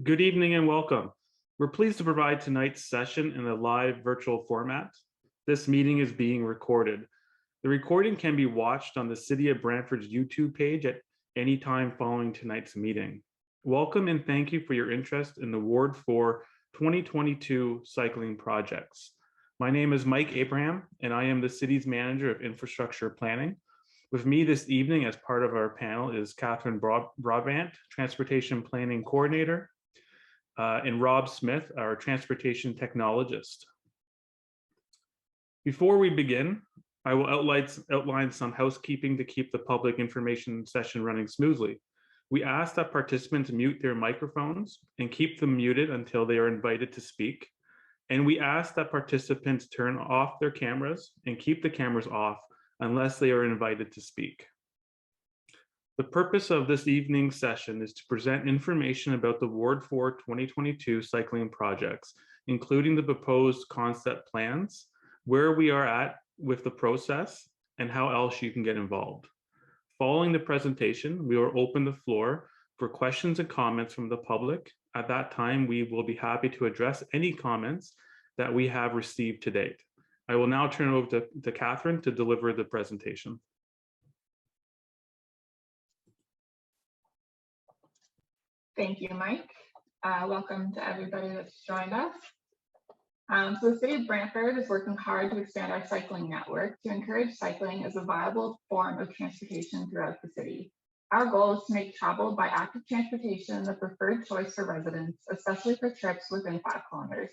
Good evening and welcome. We're pleased to provide tonight's session in a live virtual format. This meeting is being recorded. The recording can be watched on the City of Brantford's YouTube page at any time following tonight's meeting. Welcome and thank you for your interest in the Ward 4 2022 cycling projects. My name is Mike Abraham and I am the City's Manager of Infrastructure Planning. With me this evening as part of our panel is Catherine Broadbent, Transportation Planning Coordinator, and Rob Smith, our transportation technologist. Before we begin, I will outline some housekeeping to keep the public information session running smoothly. We ask that participants mute their microphones and keep them muted until they are invited to speak. And we ask that participants turn off their cameras and keep the cameras off unless they are invited to speak. The purpose of this evening's session is to present information about the Ward 4 2022 cycling projects, including the proposed concept plans, where we are at with the process, and how else you can get involved. Following the presentation, we will open the floor for questions and comments from the public. At that time, we will be happy to address any comments that we have received to date. I will now turn it over to Catherine to deliver the presentation. Thank you, Mike. Welcome to everybody that's joined us. So the City of Brantford is working hard to expand our cycling network to encourage cycling as a viable form of transportation throughout the city. Our goal is to make travel by active transportation the preferred choice for residents, especially for trips within 5 kilometers.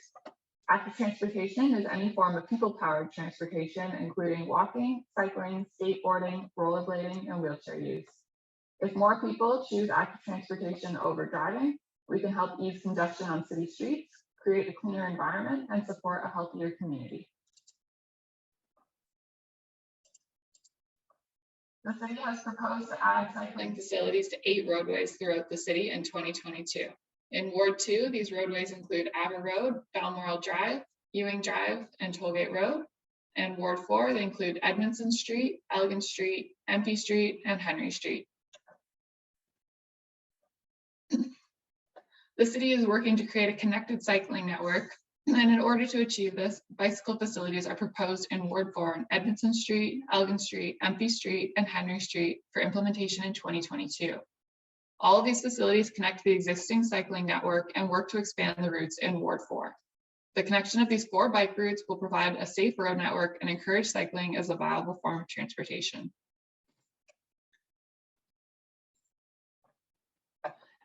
Active transportation is any form of people-powered transportation, including walking, cycling, skateboarding, rollerblading, and wheelchair use. If more people choose active transportation over driving, we can help ease congestion on city streets, create a cleaner environment, and support a healthier community. The city has proposed to add cycling facilities to 8 roadways throughout the city in 2022. In Ward 2, these roadways include Aber Road, Balmoral Drive, Ewing Drive, and Tollgate Road. And Ward 4, they include Edmondson Street, Elgin Street, Empey Street, and Henry Street. The city is working to create a connected cycling network, and in order to achieve this, bicycle facilities are proposed in Ward 4 on Edmondson Street, Elgin Street, Empey Street, and Henry Street for implementation in 2022. All of these facilities connect to the existing cycling network and work to expand the routes in Ward 4. The connection of these 4 bike routes will provide a safe road network and encourage cycling as a viable form of transportation.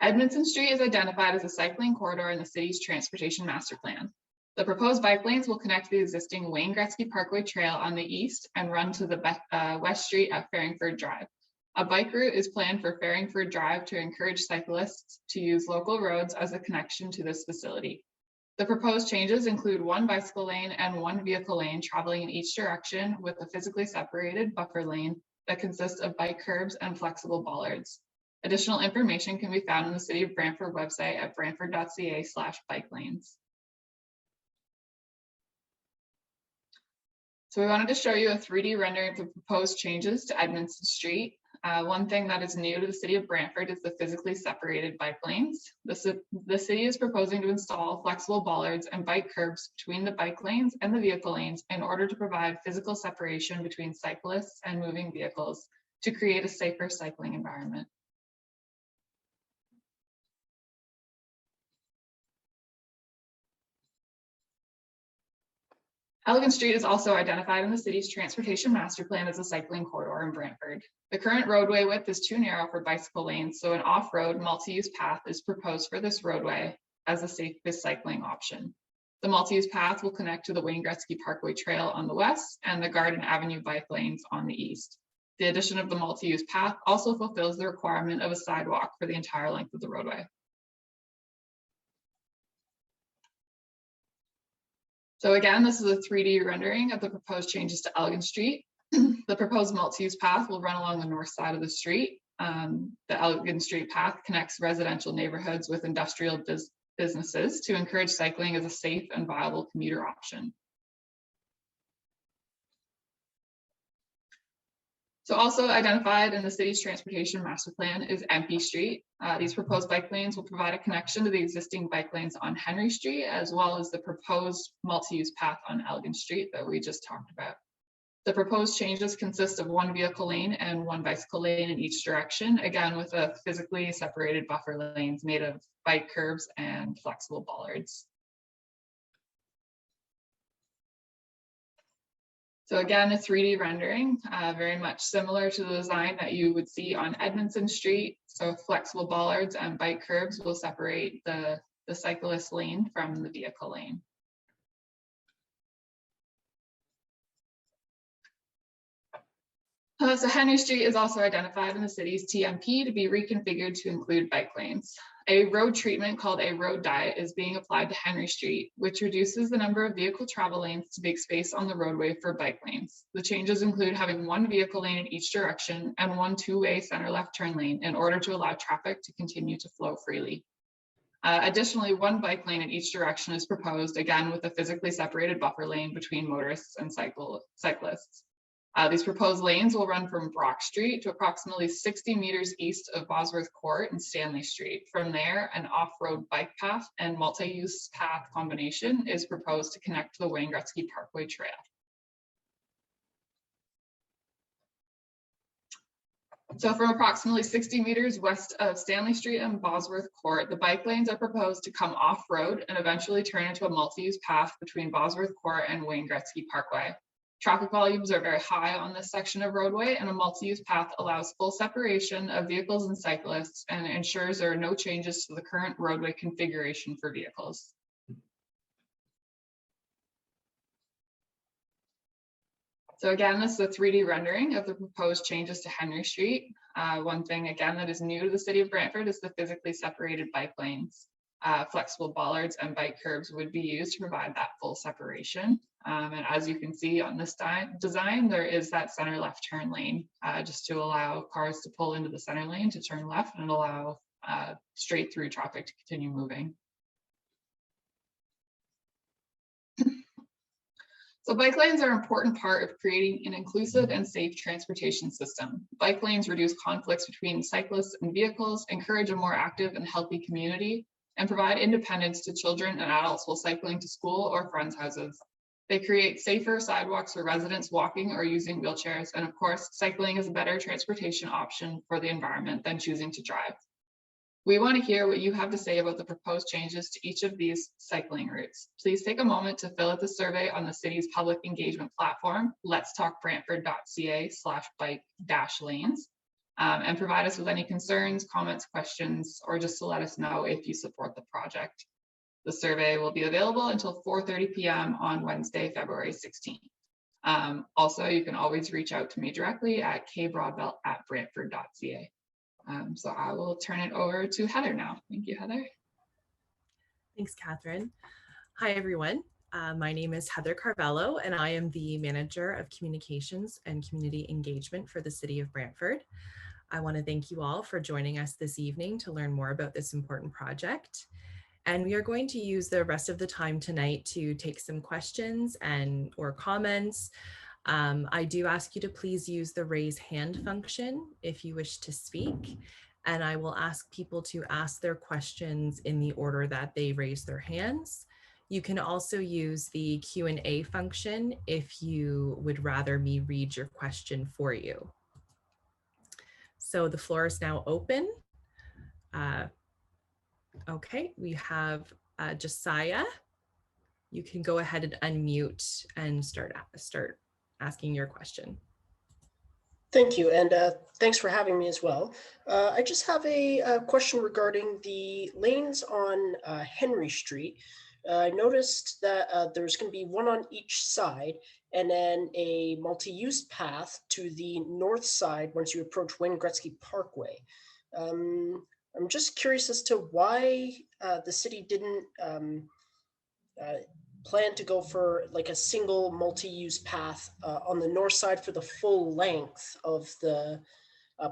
Edmondson Street is identified as a cycling corridor in the city's transportation master plan. The proposed bike lanes will connect to the existing Wayne Gretzky Parkway Trail on the east and run to the West Street at Farringford Drive. A bike route is planned for Farringford Drive to encourage cyclists to use local roads as a connection to this facility. The proposed changes include 1 bicycle lane and 1 vehicle lane traveling in each direction with a physically separated buffer lane that consists of bike curbs and flexible bollards. Additional information can be found on the City of Brantford website at brantford.ca/bike lanes. So we wanted to show you a 3D rendering of the proposed changes to Edmondson Street. One thing that is new to the City of Brantford is the physically separated bike lanes. The city is proposing to install flexible bollards and bike curbs between the bike lanes and the vehicle lanes in order to provide physical separation between cyclists and moving vehicles to create a safer cycling environment. Elgin Street is also identified in the city's transportation master plan as a cycling corridor in Brantford. The current roadway width is too narrow for bicycle lanes, so an off-road multi-use path is proposed for this roadway as the safest cycling option. The multi-use path will connect to the Wayne Gretzky Parkway Trail on the west and the Garden Avenue bike lanes on the east. The addition of the multi-use path also fulfills the requirement of a sidewalk for the entire length of the roadway. So again, this is a 3D rendering of the proposed changes to Elgin Street. The proposed multi-use path will run along the north side of the street. The Elgin Street path connects residential neighborhoods with industrial businesses to encourage cycling as a safe and viable commuter option. So also identified in the city's transportation master plan is MP Street. These proposed bike lanes will provide a connection to the existing bike lanes on Henry Street, as well as the proposed multi-use path on Elgin Street that we just talked about. The proposed changes consist of one vehicle lane and one bicycle lane in each direction, again with a physically separated buffer lanes made of bike curbs and flexible bollards. So again, a 3D rendering, very much similar to the design that you would see on Edmondson Street. So flexible bollards and bike curbs will separate the cyclist lane from the vehicle lane. So Henry Street is also identified in the city's TMP to be reconfigured to include bike lanes. A road treatment called a road diet is being applied to Henry Street, which reduces the number of vehicle travel lanes to make space on the roadway for bike lanes. The changes include having one vehicle lane in each direction and one two-way center left turn lane in order to allow traffic to continue to flow freely. Additionally, one bike lane in each direction is proposed, again with a physically separated buffer lane between motorists and cyclists. These proposed lanes will run from Brock Street to approximately 60 meters east of Bosworth Court and Stanley Street. From there, an off-road bike path and multi-use path combination is proposed to connect to the Wayne Gretzky Parkway Trail. So from approximately 60 meters west of Stanley Street and Bosworth Court, the bike lanes are proposed to come off-road and eventually turn into a multi-use path between Bosworth Court and Wayne Gretzky Parkway. Traffic volumes are very high on this section of roadway, and a multi-use path allows full separation of vehicles and cyclists and ensures there are no changes to the current roadway configuration for vehicles. So again, this is a 3D rendering of the proposed changes to Henry Street. One thing again that is new to the city of Brantford is the physically separated bike lanes. Flexible bollards and bike curbs would be used to provide that full separation. And as you can see on this design, there is that center left turn lane just to allow cars to pull into the center lane to turn left and allow straight through traffic to continue moving. So bike lanes are an important part of creating an inclusive and safe transportation system. Bike lanes reduce conflicts between cyclists and vehicles, encourage a more active and healthy community, and provide independence to children and adults while cycling to school or friends' houses. They create safer sidewalks for residents walking or using wheelchairs. And of course, cycling is a better transportation option for the environment than choosing to drive. We want to hear what you have to say about the proposed changes to each of these cycling routes. Please take a moment to fill out the survey on the city's public engagement platform, letstalkbrantford.ca/bike-lanes, and provide us with any concerns, comments, questions, or just to let us know if you support the project. The survey will be available until 4:30 p.m. on Wednesday, February 16th. Also, you can always reach out to me directly at kbroadbelt@brantford.ca. So I will turn it over to Heather now. Thank you, Heather. Thanks, Catherine. Hi, everyone. My name is Heather Carvello, and I am the Manager of Communications and Community Engagement for the City of Brantford. I want to thank you all for joining us this evening to learn more about this important project. And we are going to use the rest of the time tonight to take some questions or comments. I do ask you to please use the raise hand function if you wish to speak, and I will ask people to ask their questions in the order that they raise their hands. You can also use the Q&A function if you would rather me read your question for you. So the floor is now open. Okay, we have Josiah. You can go ahead and unmute and start asking your question. Thank you, and thanks for having me as well. I just have a question regarding the lanes on Henry Street. I noticed that there's going to be one on each side, and then a multi-use path to the north side once you approach Wayne Gretzky Parkway. I'm just curious as to why the city didn't plan to go for like a single multi-use path on the north side for the full length of the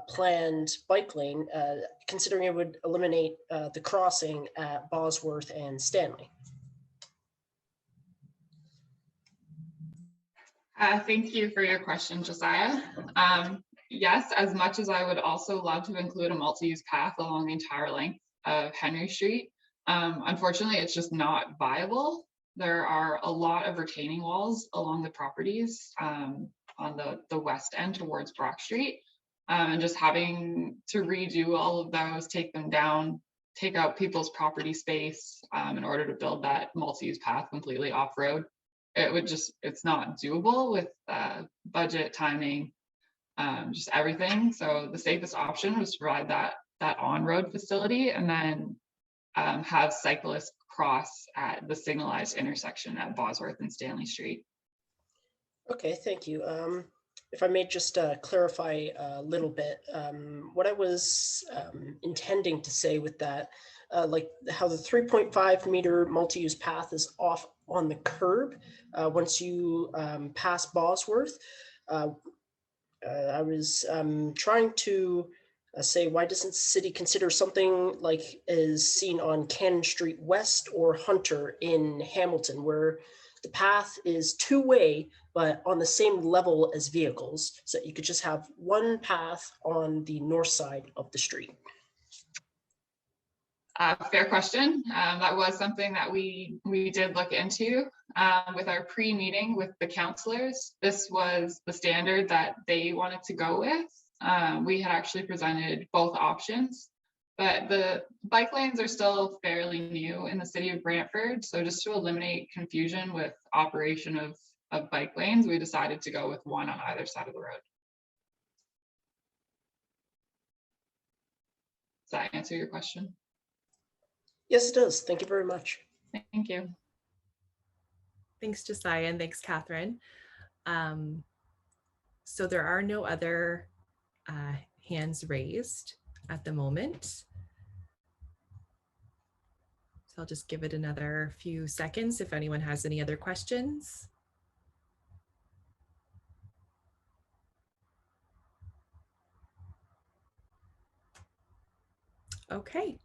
planned bike lane, considering it would eliminate the crossing at Bosworth and Stanley. Thank you for your question, Josiah. Yes, as much as I would also love to include a multi-use path along the entire length of Henry Street, unfortunately, it's just not viable. There are a lot of retaining walls along the properties on the west end towards Brock Street, and just having to redo all of those, take them down, take out people's property space in order to build that multi-use path completely off-road. It's not doable with budget, timing, just everything. So the safest option was to provide that on-road facility and then have cyclists cross at the signalized intersection at Bosworth and Stanley Street. Okay, thank you. If I may just clarify a little bit, what I was intending to say with that, like how the 3.5 meter multi-use path is off on the curb once you pass Bosworth. I was trying to say, why doesn't the city consider something like is seen on Cannon Street West or Hunter in Hamilton, where the path is two-way, but on the same level as vehicles, so you could just have one path on the north side of the street? Fair question. That was something that we did look into with our pre-meeting with the councillors. This was the standard that they wanted to go with. We had actually presented both options, but the bike lanes are still fairly new in the city of Brantford. So just to eliminate confusion with operation of bike lanes, we decided to go with one on either side of the road. Does that answer your question? Yes, it does. Thank you very much. Thank you. Thanks, Josiah, and thanks, Catherine. So there are no other hands raised at the moment. So I'll just give it another few seconds if anyone has any other questions. Okay,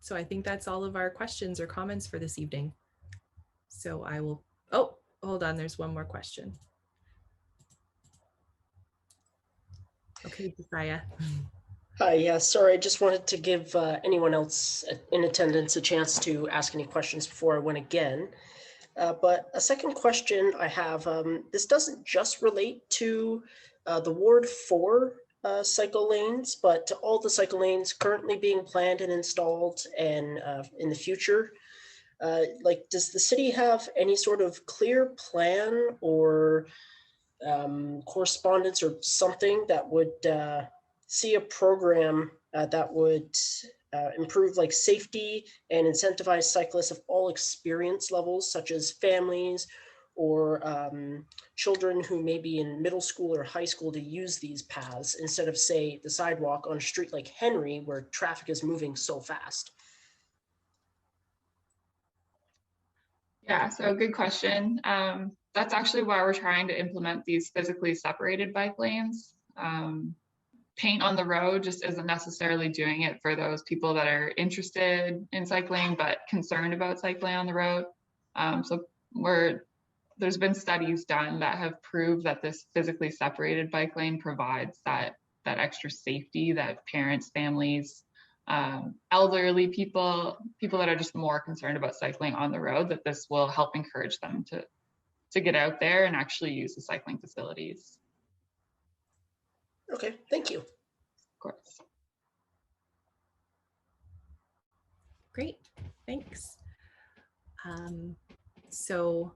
so I think that's all of our questions or comments for this evening. So I will, oh, hold on, there's one more question. Okay, Josiah. Hi, yeah, sorry, I just wanted to give anyone else in attendance a chance to ask any questions before I went again. But a second question I have, this doesn't just relate to the Ward 4 cycle lanes, but to all the cycle lanes currently being planned and installed and in the future. Like, does the city have any sort of clear plan or correspondence or something that would see a program that would improve like safety and incentivize cyclists of all experience levels, such as families or children who may be in middle school or high school, to use these paths instead of, say, the sidewalk on a street like Henry, where traffic is moving so fast? Yeah, so good question. That's actually why we're trying to implement these physically separated bike lanes. Paint on the road just isn't necessarily doing it for those people that are interested in cycling but concerned about cycling on the road. So there's been studies done that have proved that this physically separated bike lane provides that extra safety that parents, families, elderly people that are just more concerned about cycling on the road, that this will help encourage them to get out there and actually use the cycling facilities. Okay, thank you. Of course. Great, thanks. So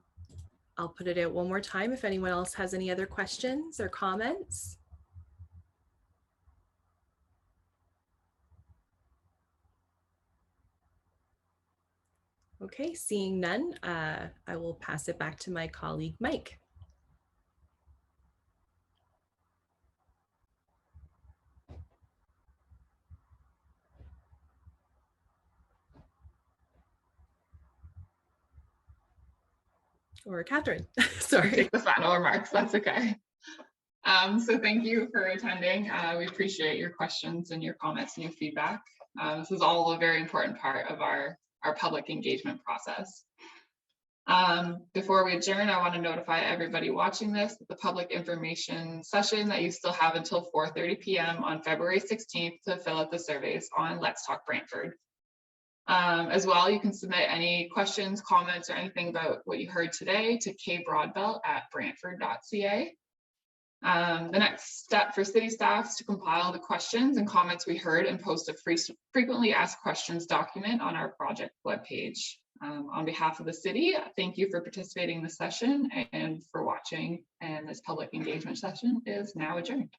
I'll put it out one more time if anyone else has any other questions or comments. Okay, seeing none, I will pass it back to my colleague, Mike. Or Catherine, sorry. Take the final remarks, that's okay. So thank you for attending. We appreciate your questions and your comments and your feedback. This is all a very important part of our public engagement process. Before we adjourn, I want to notify everybody watching this that the public information session that you still have until 4:30 p.m. on February 16th to fill out the surveys on Let's Talk Brantford. As well, you can submit any questions, comments, or anything about what you heard today to kbroadbelt@brantford.ca. The next step for city staff is to compile the questions and comments we heard and post a frequently asked questions document on our project webpage. On behalf of the city, thank you for participating in the session and for watching. And this public engagement session is now adjourned.